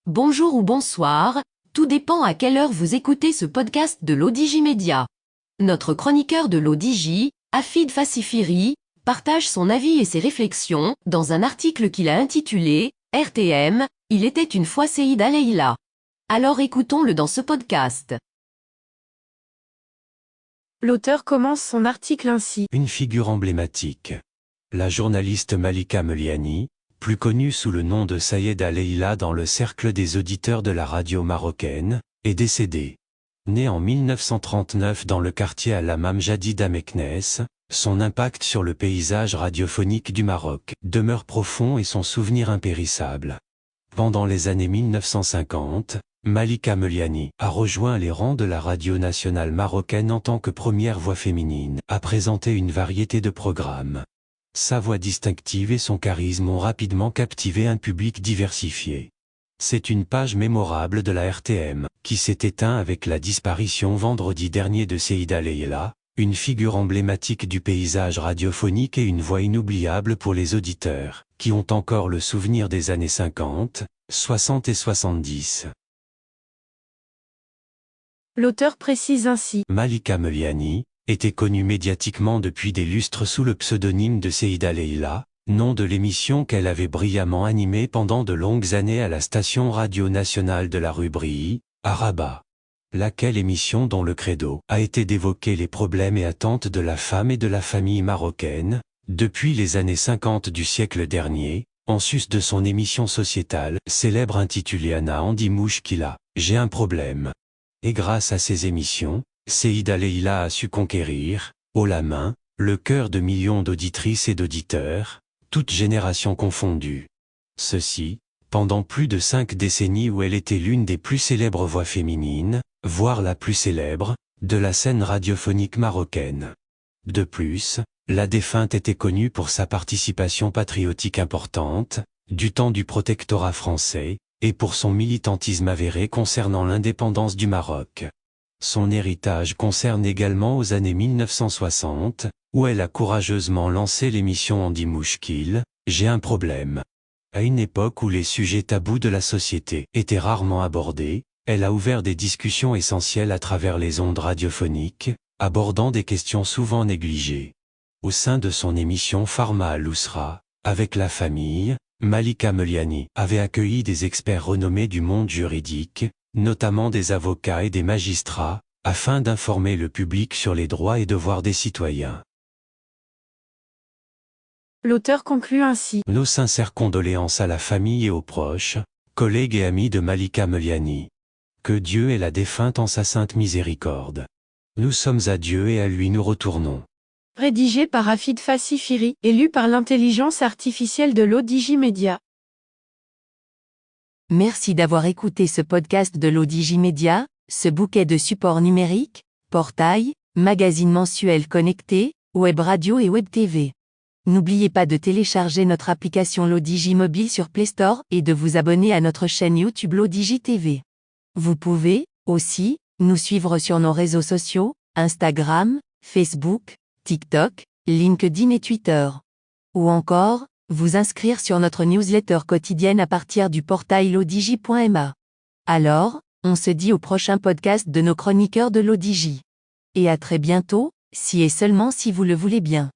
bonjour ou bonsoir, tout dépend à quelle heure vous écoutez ce podcast de l'ODJ Média. Notre chroniqueur de l'ODJ, Afid Fassifiri, partage son avis et ses réflexions dans un article qu'il a intitulé « RTM, il était une fois Seyda Leila ». Alors écoutons-le dans ce podcast. L'auteur commence son article ainsi. Une figure emblématique. La journaliste Malika Meliani, plus connue sous le nom de Sayeda Leila dans le cercle des auditeurs de la radio marocaine, est décédée. Née en 1939 dans le quartier Al-Hammam Jadid à Meknès, son impact sur le paysage radiophonique du Maroc demeure profond et son souvenir impérissable. Pendant les années 1950, Malika Meliani a rejoint les rangs de la radio nationale marocaine en tant que première voix féminine à présenter une variété de programmes. Sa voix distinctive et son charisme ont rapidement captivé un public diversifié. C'est une page mémorable de la RTM, qui s'est éteinte avec la disparition vendredi dernier de Seyda Leila, une figure emblématique du paysage radiophonique et une voix inoubliable pour les auditeurs, qui ont encore le souvenir des années 50, 60 et 70. L'auteur précise ainsi. Malika Meliani était connue médiatiquement depuis des lustres sous le pseudonyme de Seyda Leila, nom de l'émission qu'elle avait brillamment animée pendant de longues années à la station radio nationale de la rue Brilly, à Rabat. Laquelle émission dont le credo a été d'évoquer les problèmes et attentes de la femme et de la famille marocaine, depuis les années 50 du siècle dernier, en sus de son émission sociétale célèbre intitulée Ana Andi Mouchkila, J'ai un problème. Et grâce à ces émissions, Seyda Leila a su conquérir, haut la main, le cœur de millions d'auditrices et d'auditeurs, toutes générations confondues. Ceci, pendant plus de 5 décennies où elle était l'une des plus célèbres voix féminines, voire la plus célèbre, de la scène radiophonique marocaine. De plus, la défunte était connue pour sa participation patriotique importante, du temps du protectorat français, et pour son militantisme avéré concernant l'indépendance du Maroc. Son héritage concerne également aux années 1960, où elle a courageusement lancé l'émission Andi Mouchkil, J'ai un problème. À une époque où les sujets tabous de la société étaient rarement abordés, elle a ouvert des discussions essentielles à travers les ondes radiophoniques, abordant des questions souvent négligées. Au sein de son émission Pharma al-Ousra, avec la famille, Malika Meliani avait accueilli des experts renommés du monde juridique, notamment des avocats et des magistrats, afin d'informer le public sur les droits et devoirs des citoyens. L'auteur conclut ainsi. Nos sincères condoléances à la famille et aux proches, collègues et amis de Malika Meliani. Que Dieu ait la défunte en sa sainte miséricorde. Nous sommes à Dieu et à lui nous retournons. Rédigé par Afid Fassifiri et lu par l'intelligence artificielle de l'ODJ Média. Merci d'avoir écouté ce podcast de l'ODJ Média, ce bouquet de supports numériques, portail, magazine mensuel connecté, web radio et web TV. N'oubliez pas de télécharger notre application l'ODJ Mobile sur Play Store et de vous abonner à notre chaîne YouTube l'ODJ TV. Vous pouvez, aussi, nous suivre sur nos réseaux sociaux, Instagram, Facebook, TikTok, LinkedIn et Twitter. Ou encore, vous inscrire sur notre newsletter quotidienne à partir du portail l'odj.ma. Alors, on se dit au prochain podcast de nos chroniqueurs de l'ODJ. Et à très bientôt, si et seulement si vous le voulez bien.